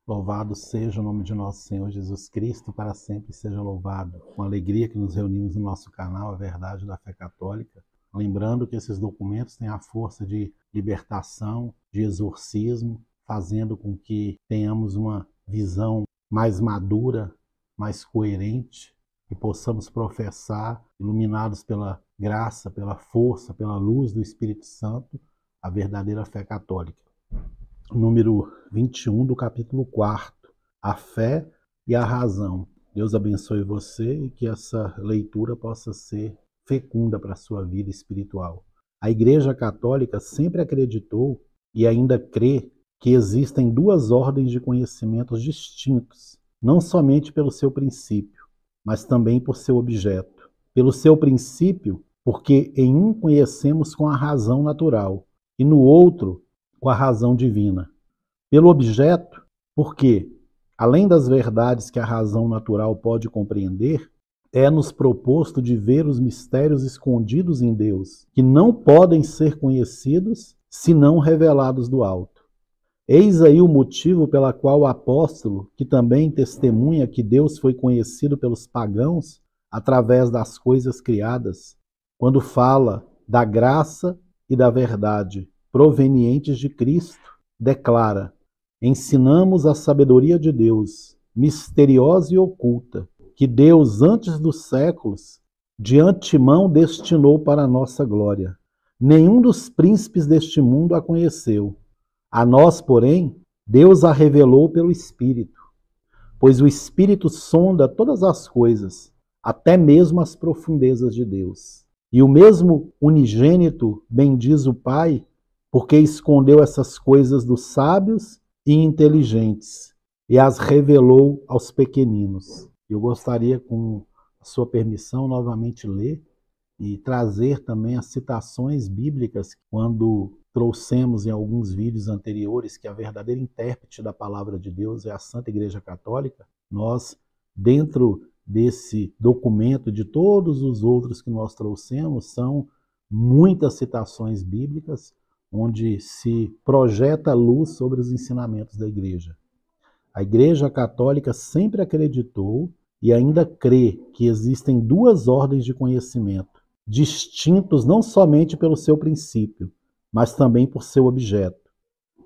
Louvado seja o nome de nosso Senhor Jesus Cristo, para sempre seja louvado. Com alegria que nos reunimos no nosso canal, a Verdade da Fé Católica, lembrando que esses documentos têm a força de libertação, de exorcismo, fazendo com que tenhamos uma visão mais madura, mais coerente, e possamos professar, iluminados pela graça, pela força, pela luz do Espírito Santo, a verdadeira fé católica. Número 21 do capítulo 4, a fé e a razão. Deus abençoe você e que essa leitura possa ser fecunda para a sua vida espiritual. A Igreja Católica sempre acreditou e ainda crê que existem duas ordens de conhecimentos distintos, não somente pelo seu princípio, mas também por seu objeto. Pelo seu princípio, porque em um conhecemos com a razão natural e no outro com a razão divina. Pelo objeto, porque, além das verdades que a razão natural pode compreender, é-nos proposto de ver os mistérios escondidos em Deus, que não podem ser conhecidos senão revelados do alto. Eis aí o motivo pela qual o apóstolo, que também testemunha que Deus foi conhecido pelos pagãos através das coisas criadas, quando fala da graça e da verdade provenientes de Cristo, declara: ensinamos a sabedoria de Deus, misteriosa e oculta, que Deus, antes dos séculos, de antemão destinou para a nossa glória. Nenhum dos príncipes deste mundo a conheceu. A nós, porém, Deus a revelou pelo Espírito, pois o Espírito sonda todas as coisas, até mesmo as profundezas de Deus. E o mesmo unigênito bendiz o Pai, porque escondeu essas coisas dos sábios e inteligentes e as revelou aos pequeninos. Eu gostaria, com a sua permissão, novamente ler e trazer também as citações bíblicas, quando trouxemos em alguns vídeos anteriores que a verdadeira intérprete da palavra de Deus é a Santa Igreja Católica. Nós, dentro desse documento, de todos os outros que nós trouxemos, são muitas citações bíblicas, onde se projeta luz sobre os ensinamentos da Igreja. A Igreja Católica sempre acreditou e ainda crê que existem duas ordens de conhecimento, distintos não somente pelo seu princípio, mas também por seu objeto.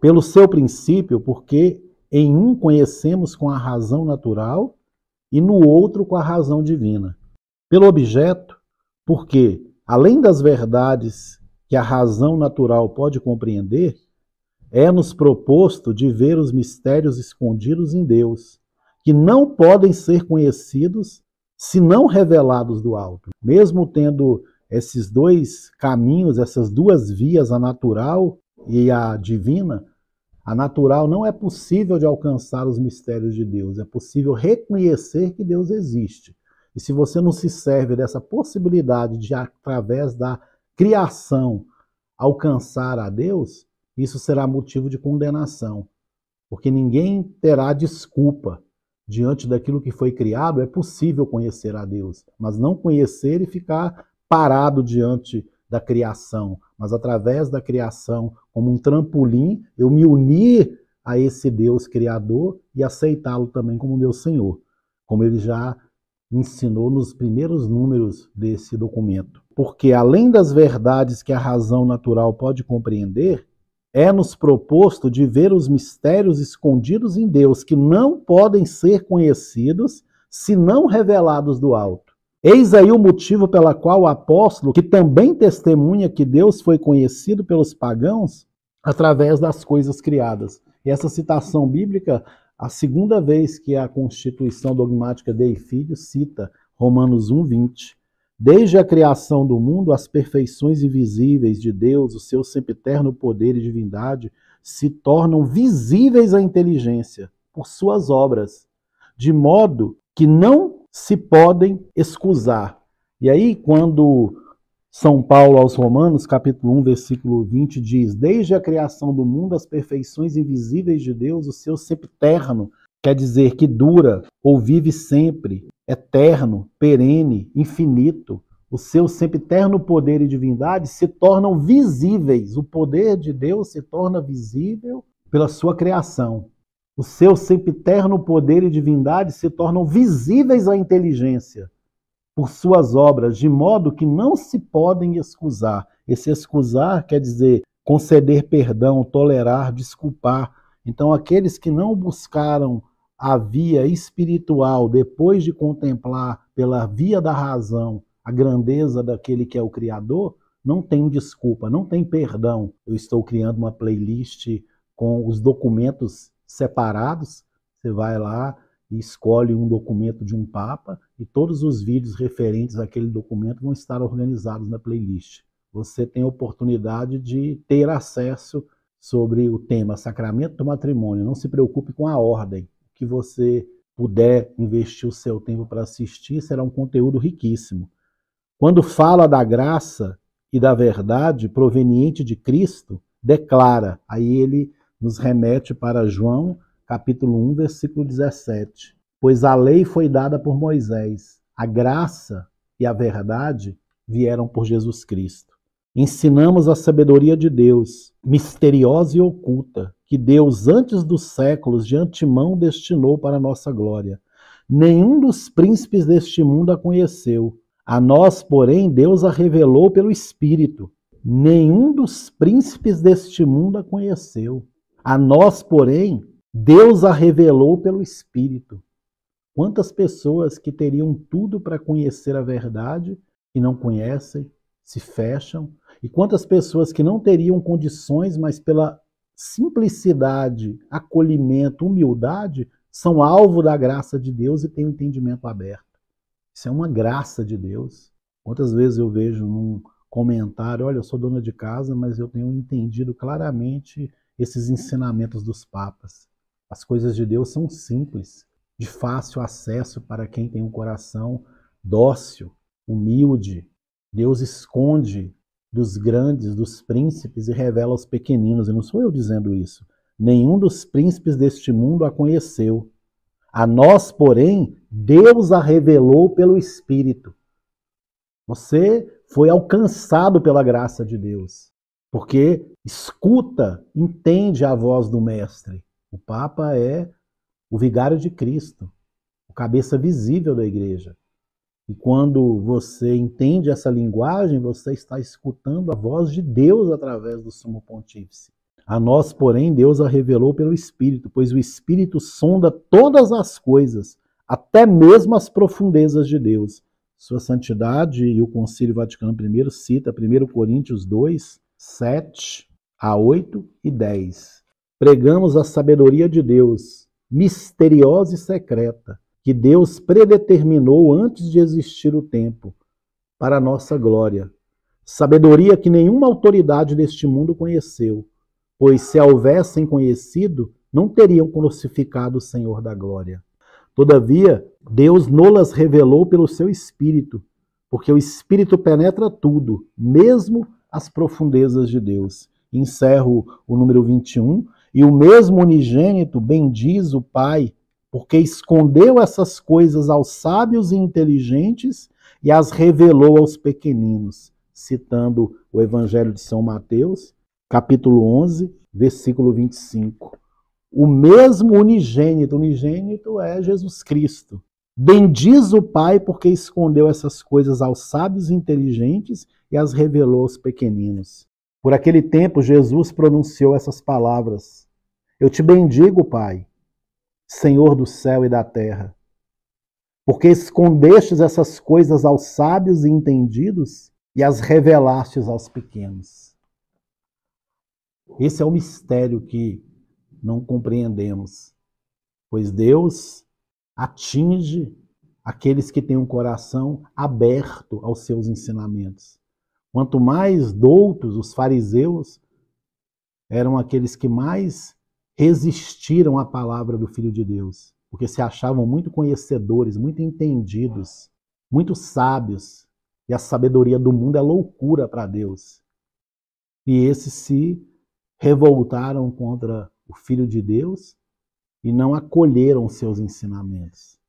Pelo seu princípio, porque em um conhecemos com a razão natural e no outro com a razão divina. Pelo objeto, porque, além das verdades que a razão natural pode compreender, é-nos proposto de ver os mistérios escondidos em Deus, que não podem ser conhecidos senão revelados do alto. Mesmo tendo esses dois caminhos, essas duas vias, a natural e a divina, a natural não é possível de alcançar os mistérios de Deus, é possível reconhecer que Deus existe. E se você não se serve dessa possibilidade de, através da criação, alcançar a Deus, isso será motivo de condenação, porque ninguém terá desculpa diante daquilo que foi criado. É possível conhecer a Deus, mas não conhecer e ficar parado diante da criação, mas através da criação, como um trampolim, eu me unir a esse Deus criador e aceitá-lo também como meu Senhor, como ele já ensinou nos primeiros números desse documento. Porque, além das verdades que a razão natural pode compreender, é-nos proposto de ver os mistérios escondidos em Deus, que não podem ser conhecidos senão revelados do alto. Eis aí o motivo pela qual o apóstolo, que também testemunha que Deus foi conhecido pelos pagãos através das coisas criadas. E essa citação bíblica, a segunda vez que a Constituição Dogmática Dei Filhos cita Romanos 1:20. Desde a criação do mundo, as perfeições invisíveis de Deus, o seu sempiterno poder e divindade, se tornam visíveis à inteligência por suas obras, de modo que não se podem excusar. E aí, quando São Paulo aos Romanos, capítulo 1, versículo 20, diz: desde a criação do mundo, as perfeições invisíveis de Deus, o seu sempiterno, quer dizer que dura ou vive sempre, eterno, perene, infinito, o seu sempiterno poder e divindade se tornam visíveis. O poder de Deus se torna visível pela sua criação. O seu sempiterno poder e divindade se tornam visíveis à inteligência por suas obras, de modo que não se podem excusar. Esse excusar quer dizer conceder perdão, tolerar, desculpar. Então, aqueles que não buscaram a via espiritual depois de contemplar pela via da razão a grandeza daquele que é o Criador, não tem desculpa, não tem perdão. Eu estou criando uma playlist com os documentos separados. Você vai lá e escolhe um documento de um Papa e todos os vídeos referentes àquele documento vão estar organizados na playlist. Você tem a oportunidade de ter acesso sobre o tema Sacramento do Matrimônio. Não se preocupe com a ordem. O que você puder investir o seu tempo para assistir será um conteúdo riquíssimo. Quando fala da graça e da verdade proveniente de Cristo, declara. Aí ele nos remete para João, capítulo 1, versículo 17. Pois a lei foi dada por Moisés, a graça e a verdade vieram por Jesus Cristo. Ensinamos a sabedoria de Deus, misteriosa e oculta, que Deus antes dos séculos de antemão destinou para a nossa glória. Nenhum dos príncipes deste mundo a conheceu. A nós, porém, Deus a revelou pelo Espírito. Nenhum dos príncipes deste mundo a conheceu. A nós, porém, Deus a revelou pelo Espírito. Quantas pessoas que teriam tudo para conhecer a verdade e não conhecem, se fecham, e quantas pessoas que não teriam condições, mas pela simplicidade, acolhimento, humildade, são alvo da graça de Deus e têm o entendimento aberto. Isso é uma graça de Deus. Quantas vezes eu vejo num comentário, olha, eu sou dona de casa, mas eu tenho entendido claramente esses ensinamentos dos papas. As coisas de Deus são simples, de fácil acesso para quem tem um coração dócil, humilde. Deus esconde dos grandes, dos príncipes, e revela aos pequeninos. E não sou eu dizendo isso. Nenhum dos príncipes deste mundo a conheceu. A nós, porém, Deus a revelou pelo Espírito. Você foi alcançado pela graça de Deus, porque escuta, entende a voz do Mestre. O Papa é o vigário de Cristo, o cabeça visível da igreja. E quando você entende essa linguagem, você está escutando a voz de Deus através do Sumo Pontífice. A nós, porém, Deus a revelou pelo Espírito, pois o Espírito sonda todas as coisas, até mesmo as profundezas de Deus. Sua Santidade e o Concílio Vaticano I cita 1 Coríntios 2, 7 a 8 e 10. Pregamos a sabedoria de Deus, misteriosa e secreta, que Deus predeterminou antes de existir o tempo, para a nossa glória. Sabedoria que nenhuma autoridade deste mundo conheceu, pois se a houvessem conhecido, não teriam crucificado o Senhor da glória. Todavia, Deus nolas revelou pelo seu Espírito, porque o Espírito penetra tudo, mesmo as profundezas de Deus. Encerro o número 21. E o mesmo unigênito bendiz o Pai, porque escondeu essas coisas aos sábios e inteligentes e as revelou aos pequeninos. Citando o Evangelho de São Mateus, capítulo 11, versículo 25. O mesmo unigênito é Jesus Cristo. Bendiz o Pai porque escondeu essas coisas aos sábios e inteligentes e as revelou aos pequeninos. Por aquele tempo, Jesus pronunciou essas palavras: Eu te bendigo, Pai, Senhor do céu e da terra, porque escondestes essas coisas aos sábios e entendidos e as revelastes aos pequenos. Esse é o mistério que não compreendemos, pois Deus atinge aqueles que têm um coração aberto aos seus ensinamentos. Quanto mais doutos, os fariseus eram aqueles que mais resistiram à palavra do Filho de Deus, porque se achavam muito conhecedores, muito entendidos, muito sábios, e a sabedoria do mundo é loucura para Deus. E esses se revoltaram contra o Filho de Deus e não acolheram seus ensinamentos.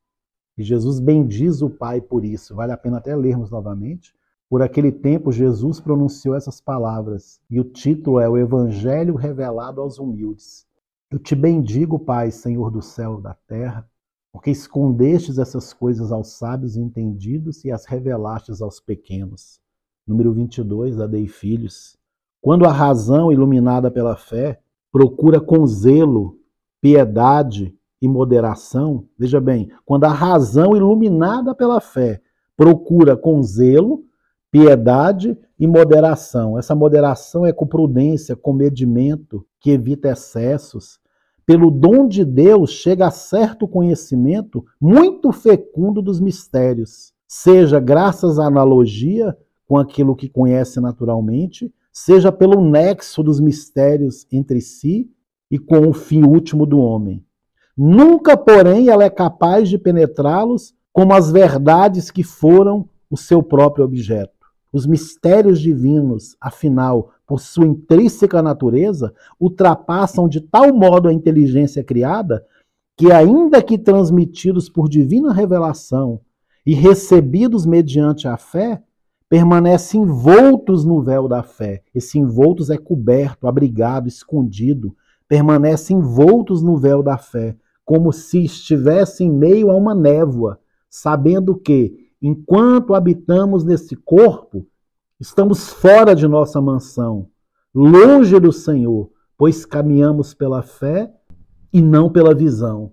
E Jesus bendiz o Pai por isso. Vale a pena até lermos novamente. Por aquele tempo, Jesus pronunciou essas palavras, e o título é O Evangelho Revelado aos Humildes. Eu te bendigo, Pai, Senhor do céu e da terra, porque escondestes essas coisas aos sábios e entendidos e as revelastes aos pequenos. Número 22, da Dei Filhos. Quando a razão, iluminada pela fé, procura com zelo, piedade e moderação, veja bem, quando a razão, iluminada pela fé, procura com zelo, piedade e moderação. Essa moderação é com prudência, com medimento, que evita excessos. Pelo dom de Deus chega a certo conhecimento muito fecundo dos mistérios, seja graças à analogia com aquilo que conhece naturalmente, seja pelo nexo dos mistérios entre si e com o fim último do homem. Nunca, porém, ela é capaz de penetrá-los como as verdades que foram o seu próprio objeto. Os mistérios divinos, afinal, por sua intrínseca natureza, ultrapassam de tal modo a inteligência criada que, ainda que transmitidos por divina revelação e recebidos mediante a fé, permanecem envoltos no véu da fé. Esse envoltos é coberto, abrigado, escondido. Permanecem envoltos no véu da fé, como se estivessem em meio a uma névoa, sabendo que, enquanto habitamos nesse corpo, estamos fora de nossa mansão, longe do Senhor, pois caminhamos pela fé e não pela visão.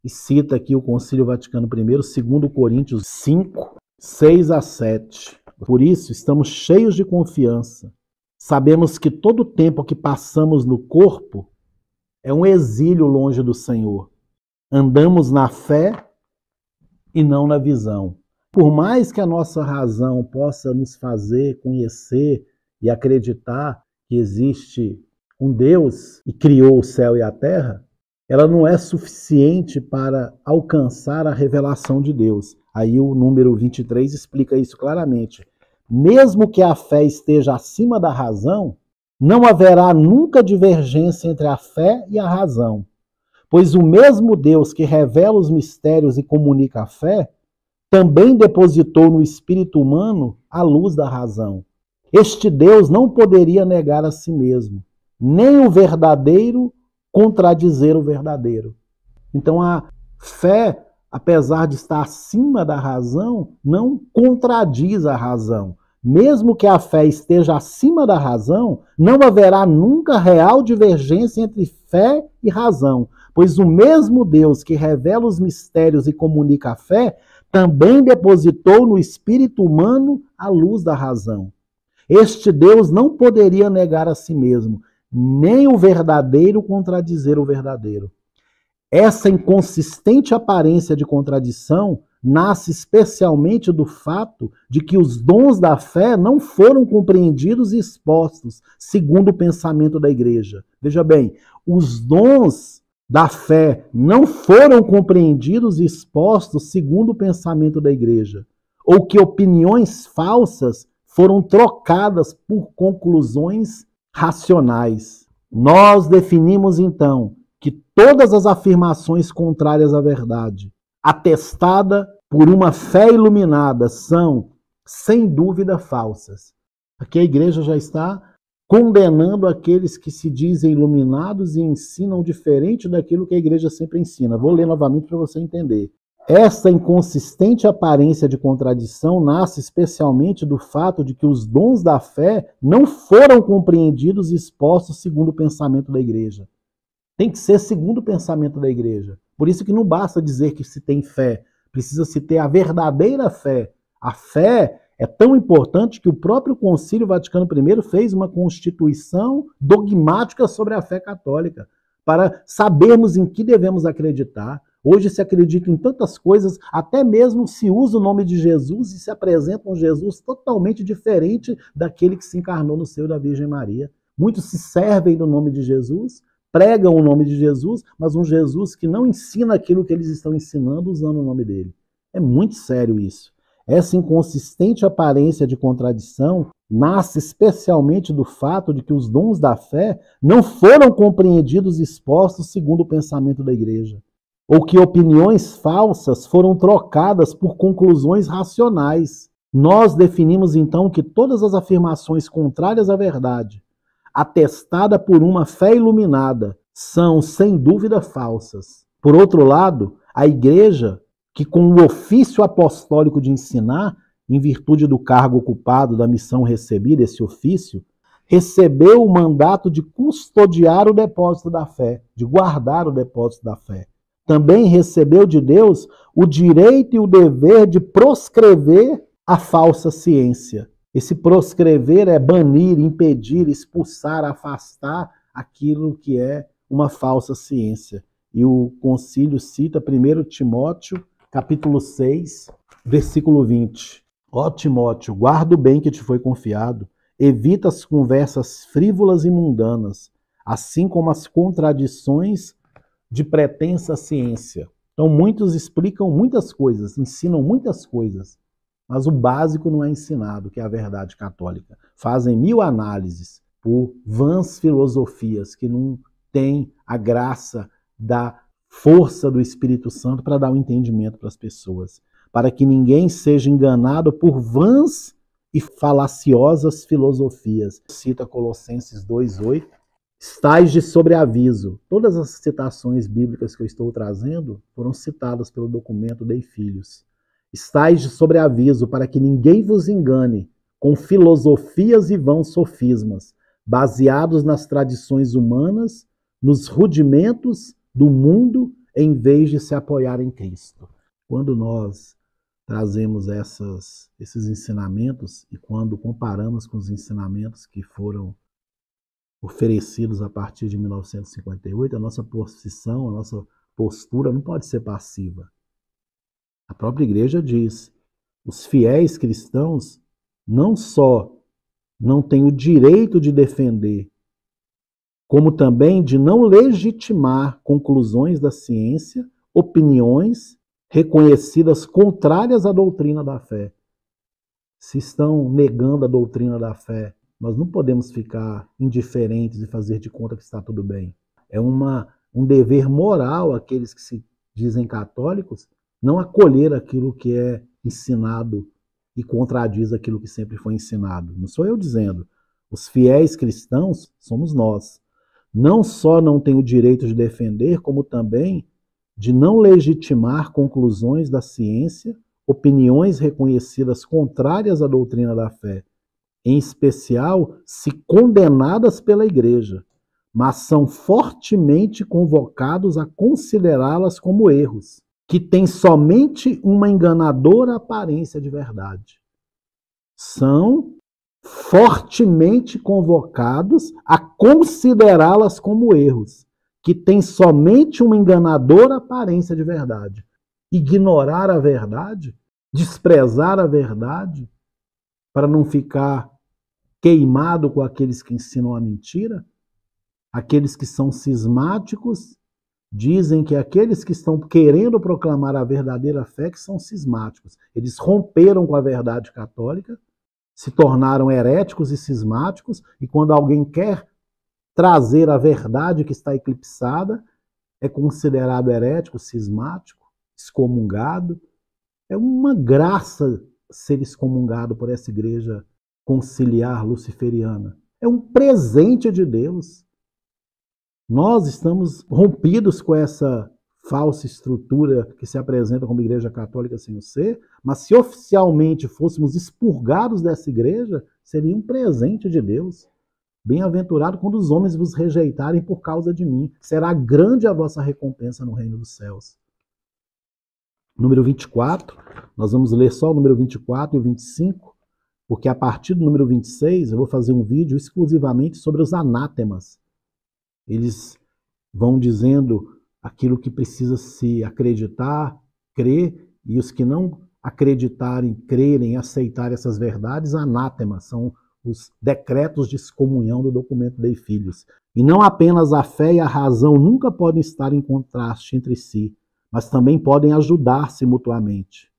E cita aqui o Concílio Vaticano I, 2 Coríntios 5, 6 a 7. Por isso, estamos cheios de confiança. Sabemos que todo o tempo que passamos no corpo é um exílio longe do Senhor. Andamos na fé e não na visão. Por mais que a nossa razão possa nos fazer conhecer e acreditar que existe um Deus que criou o céu e a terra, ela não é suficiente para alcançar a revelação de Deus. Aí o número 23 explica isso claramente. Mesmo que a fé esteja acima da razão, não haverá nunca divergência entre a fé e a razão, pois o mesmo Deus que revela os mistérios e comunica a fé, também depositou no espírito humano a luz da razão. Este Deus não poderia negar a si mesmo, nem o verdadeiro contradizer o verdadeiro. Então a fé, apesar de estar acima da razão, não contradiz a razão. Mesmo que a fé esteja acima da razão, não haverá nunca real divergência entre fé e razão, pois o mesmo Deus que revela os mistérios e comunica a fé, também depositou no espírito humano a luz da razão. Este Deus não poderia negar a si mesmo, nem o verdadeiro contradizer o verdadeiro. Essa inconsistente aparência de contradição nasce especialmente do fato de que os dons da fé não foram compreendidos e expostos segundo o pensamento da igreja. Veja bem, os dons da fé não foram compreendidos e expostos segundo o pensamento da igreja, ou que opiniões falsas foram trocadas por conclusões racionais. Nós definimos então que todas as afirmações contrárias à verdade, atestada por uma fé iluminada, são, sem dúvida, falsas. Aqui a igreja já está condenando aqueles que se dizem iluminados e ensinam diferente daquilo que a igreja sempre ensina. Vou ler novamente para você entender. Essa inconsistente aparência de contradição nasce especialmente do fato de que os dons da fé não foram compreendidos e expostos segundo o pensamento da igreja. Tem que ser segundo o pensamento da igreja. Por isso que não basta dizer que se tem fé, precisa se ter a verdadeira fé. A fé é tão importante que o próprio Concílio Vaticano I fez uma constituição dogmática sobre a fé católica, para sabermos em que devemos acreditar. Hoje se acredita em tantas coisas, até mesmo se usa o nome de Jesus e se apresenta um Jesus totalmente diferente daquele que se encarnou no seio da Virgem Maria. Muitos se servem do nome de Jesus, pregam o nome de Jesus, mas um Jesus que não ensina aquilo que eles estão ensinando usando o nome dele. É muito sério isso. Essa inconsistente aparência de contradição nasce especialmente do fato de que os dons da fé não foram compreendidos e expostos segundo o pensamento da igreja, ou que opiniões falsas foram trocadas por conclusões racionais. Nós definimos então que todas as afirmações contrárias à verdade, atestada por uma fé iluminada, são, sem dúvida, falsas. Por outro lado, a igreja, que com o ofício apostólico de ensinar, em virtude do cargo ocupado, da missão recebida, esse ofício, recebeu o mandato de custodiar o depósito da fé, de guardar o depósito da fé. Também recebeu de Deus o direito e o dever de proscrever a falsa ciência. Esse proscrever é banir, impedir, expulsar, afastar aquilo que é uma falsa ciência. E o concílio cita 1 Timóteo, capítulo 6, versículo 20. Ó Timóteo, guarda o bem que te foi confiado, evita as conversas frívolas e mundanas, assim como as contradições de pretensa ciência. Então muitos explicam muitas coisas, ensinam muitas coisas, mas o básico não é ensinado, que é a verdade católica. Fazem 1000 análises por vãs filosofias que não têm a graça da força do Espírito Santo para dar um entendimento para as pessoas, para que ninguém seja enganado por vãs e falaciosas filosofias. Cita Colossenses 2:8. Estais de sobreaviso. Todas as citações bíblicas que eu estou trazendo foram citadas pelo documento Dei Filhos. Estais de sobreaviso para que ninguém vos engane com filosofias e vãos sofismas, baseados nas tradições humanas, nos rudimentos do mundo, em vez de se apoiar em Cristo. Quando nós trazemos esses ensinamentos e quando comparamos com os ensinamentos que foram oferecidos a partir de 1958, a nossa posição, a nossa postura não pode ser passiva. A própria igreja diz, os fiéis cristãos não só não têm o direito de defender, como também de não legitimar conclusões da ciência, opiniões reconhecidas contrárias à doutrina da fé. Se estão negando a doutrina da fé, nós não podemos ficar indiferentes e fazer de conta que está tudo bem. É um dever moral àqueles que se dizem católicos não acolher aquilo que é ensinado e contradiz aquilo que sempre foi ensinado. Não sou eu dizendo. Os fiéis cristãos somos nós. Não só não têm o direito de defender, como também de não legitimar conclusões da ciência, opiniões reconhecidas contrárias à doutrina da fé, em especial se condenadas pela igreja, mas são fortemente convocados a considerá-las como erros, que têm somente uma enganadora aparência de verdade. São fortemente convocados a considerá-las como erros, que têm somente uma enganadora aparência de verdade. Ignorar a verdade, desprezar a verdade, para não ficar queimado com aqueles que ensinam a mentira, aqueles que são cismáticos, dizem que aqueles que estão querendo proclamar a verdadeira fé que são cismáticos. Eles romperam com a verdade católica, se tornaram heréticos e cismáticos, e quando alguém quer trazer a verdade que está eclipsada, é considerado herético, cismático, excomungado. É uma graça ser excomungado por essa igreja conciliar luciferiana. É um presente de Deus. Nós estamos rompidos com essa falsa estrutura que se apresenta como igreja católica sem o ser, mas se oficialmente fôssemos expurgados dessa igreja, seria um presente de Deus. Bem-aventurado quando os homens vos rejeitarem por causa de mim. Será grande a vossa recompensa no reino dos céus. Número 24, nós vamos ler só o número 24 e o 25, porque a partir do número 26 eu vou fazer um vídeo exclusivamente sobre os anátemas. Eles vão dizendo aquilo que precisa se acreditar, crer, e os que não acreditarem, crerem, aceitarem essas verdades, anátemas, são os decretos de excomunhão do documento Dei Filhos. E não apenas a fé e a razão nunca podem estar em contraste entre si, mas também podem ajudar-se mutuamente.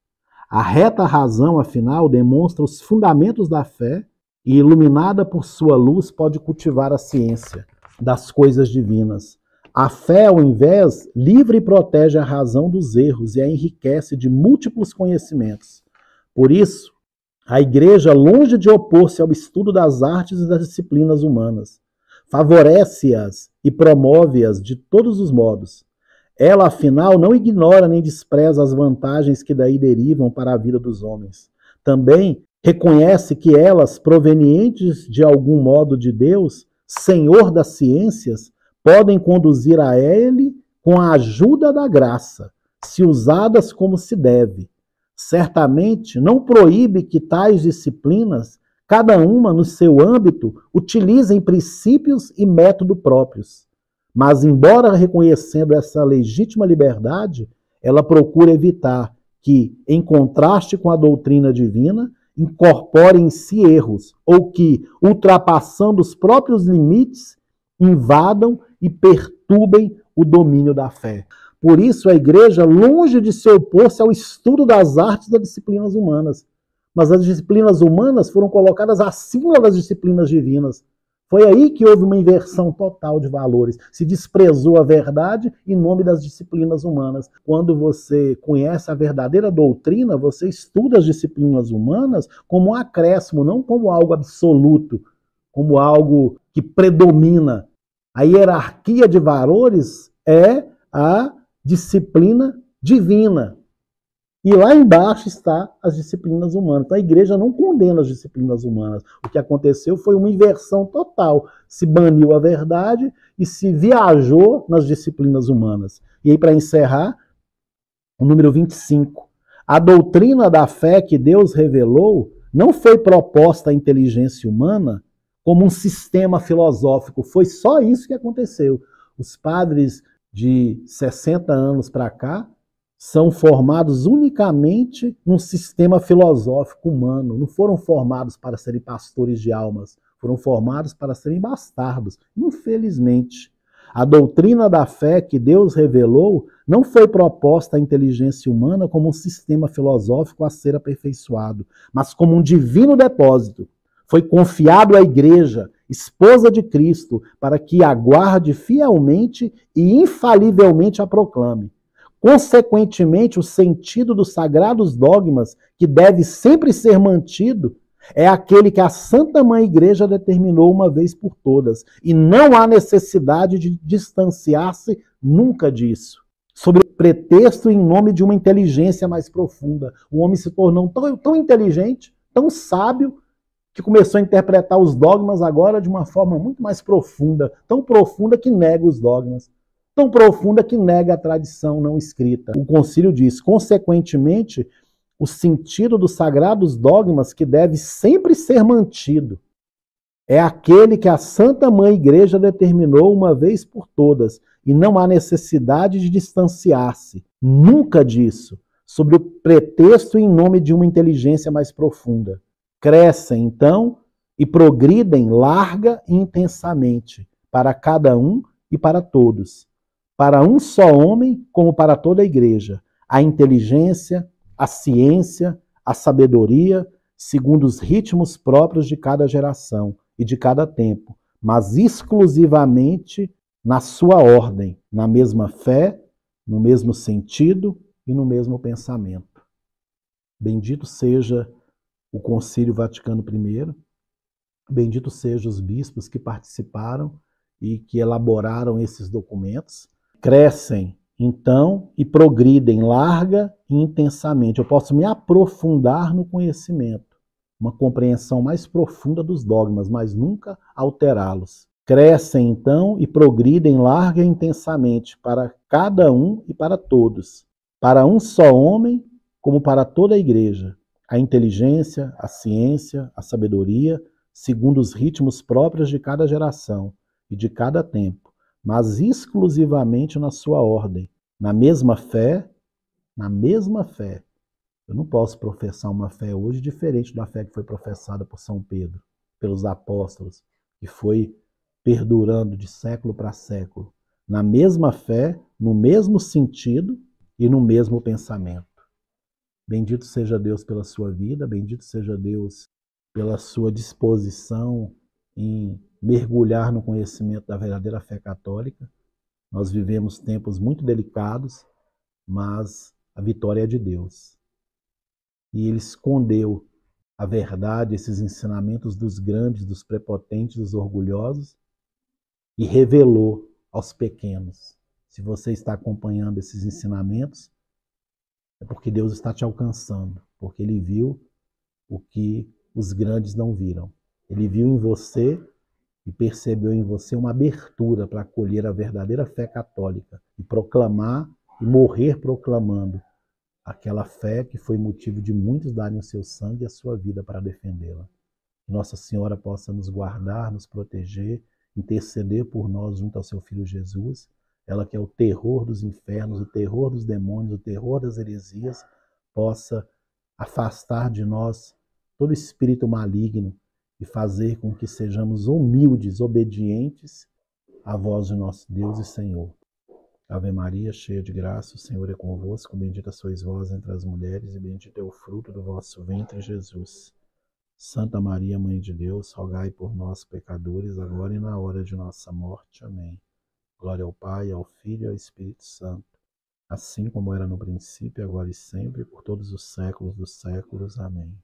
A reta razão, afinal, demonstra os fundamentos da fé e, iluminada por sua luz, pode cultivar a ciência das coisas divinas. A fé, ao invés, livra e protege a razão dos erros e a enriquece de múltiplos conhecimentos. Por isso, a igreja, longe de opor-se ao estudo das artes e das disciplinas humanas, favorece-as e promove-as de todos os modos. Ela, afinal, não ignora nem despreza as vantagens que daí derivam para a vida dos homens. Também reconhece que elas, provenientes de algum modo de Deus, Senhor das ciências, podem conduzir a ele com a ajuda da graça, se usadas como se deve. Certamente não proíbe que tais disciplinas, cada uma no seu âmbito, utilizem princípios e método próprios. Mas, embora reconhecendo essa legítima liberdade, ela procura evitar que, em contraste com a doutrina divina, incorpore em si erros ou que, ultrapassando os próprios limites, invadam e perturbem o domínio da fé. Por isso, a igreja, longe de se opor-se ao estudo das artes e das disciplinas humanas, mas as disciplinas humanas foram colocadas acima das disciplinas divinas. Foi aí que houve uma inversão total de valores. Se desprezou a verdade em nome das disciplinas humanas. Quando você conhece a verdadeira doutrina, você estuda as disciplinas humanas como um acréscimo, não como algo absoluto, como algo que predomina. A hierarquia de valores é a disciplina divina. E lá embaixo está as disciplinas humanas. Então a igreja não condena as disciplinas humanas. O que aconteceu foi uma inversão total. Se baniu a verdade e se viajou nas disciplinas humanas. E aí, para encerrar, o número 25. A doutrina da fé que Deus revelou não foi proposta à inteligência humana como um sistema filosófico. Foi só isso que aconteceu. Os padres de 60 anos para cá são formados unicamente num sistema filosófico humano. Não foram formados para serem pastores de almas. Foram formados para serem bastardos, infelizmente. A doutrina da fé que Deus revelou não foi proposta à inteligência humana como um sistema filosófico a ser aperfeiçoado, mas como um divino depósito. Foi confiado à igreja, esposa de Cristo, para que aguarde fielmente e infalivelmente a proclame. Consequentemente, o sentido dos sagrados dogmas, que deve sempre ser mantido, é aquele que a Santa Mãe Igreja determinou uma vez por todas. E não há necessidade de distanciar-se nunca disso. Sob o pretexto em nome de uma inteligência mais profunda. O homem se tornou tão inteligente, tão sábio, que começou a interpretar os dogmas agora de uma forma muito mais profunda. Tão profunda que nega os dogmas. Tão profunda que nega a tradição não escrita. O concílio diz, consequentemente, o sentido dos sagrados dogmas que deve sempre ser mantido é aquele que a Santa Mãe Igreja determinou uma vez por todas, e não há necessidade de distanciar-se, nunca disso, sob o pretexto em nome de uma inteligência mais profunda. Crescem, então, e progridem larga e intensamente, para cada um e para todos. Para um só homem, como para toda a igreja, a inteligência, a ciência, a sabedoria, segundo os ritmos próprios de cada geração e de cada tempo, mas exclusivamente na sua ordem, na mesma fé, no mesmo sentido e no mesmo pensamento. Bendito seja o Concílio Vaticano I, bendito sejam os bispos que participaram e que elaboraram esses documentos. Crescem, então, e progridem larga e intensamente. Eu posso me aprofundar no conhecimento, uma compreensão mais profunda dos dogmas, mas nunca alterá-los. Crescem, então, e progridem larga e intensamente para cada um e para todos, para um só homem, como para toda a igreja, a inteligência, a ciência, a sabedoria, segundo os ritmos próprios de cada geração e de cada tempo, mas exclusivamente na sua ordem, na mesma fé, na mesma fé. Eu não posso professar uma fé hoje diferente da fé que foi professada por São Pedro, pelos apóstolos, que foi perdurando de século para século, na mesma fé, no mesmo sentido e no mesmo pensamento. Bendito seja Deus pela sua vida, bendito seja Deus pela sua disposição em mergulhar no conhecimento da verdadeira fé católica. Nós vivemos tempos muito delicados, mas a vitória é de Deus. E Ele escondeu a verdade, esses ensinamentos dos grandes, dos prepotentes, dos orgulhosos, e revelou aos pequenos. Se você está acompanhando esses ensinamentos, é porque Deus está te alcançando, porque Ele viu o que os grandes não viram. Ele viu em você e percebeu em você uma abertura para acolher a verdadeira fé católica e proclamar e morrer proclamando aquela fé que foi motivo de muitos darem o seu sangue e a sua vida para defendê-la. Que Nossa Senhora possa nos guardar, nos proteger, interceder por nós junto ao seu Filho Jesus, ela que é o terror dos infernos, o terror dos demônios, o terror das heresias, possa afastar de nós todo espírito maligno e fazer com que sejamos humildes, obedientes à voz de nosso Deus e Senhor. Ave Maria, cheia de graça, o Senhor é convosco, bendita sois vós entre as mulheres e bendito é o fruto do vosso ventre, Jesus. Santa Maria, Mãe de Deus, rogai por nós, pecadores, agora e na hora de nossa morte. Amém. Glória ao Pai, ao Filho e ao Espírito Santo, assim como era no princípio, agora e sempre, por todos os séculos dos séculos. Amém.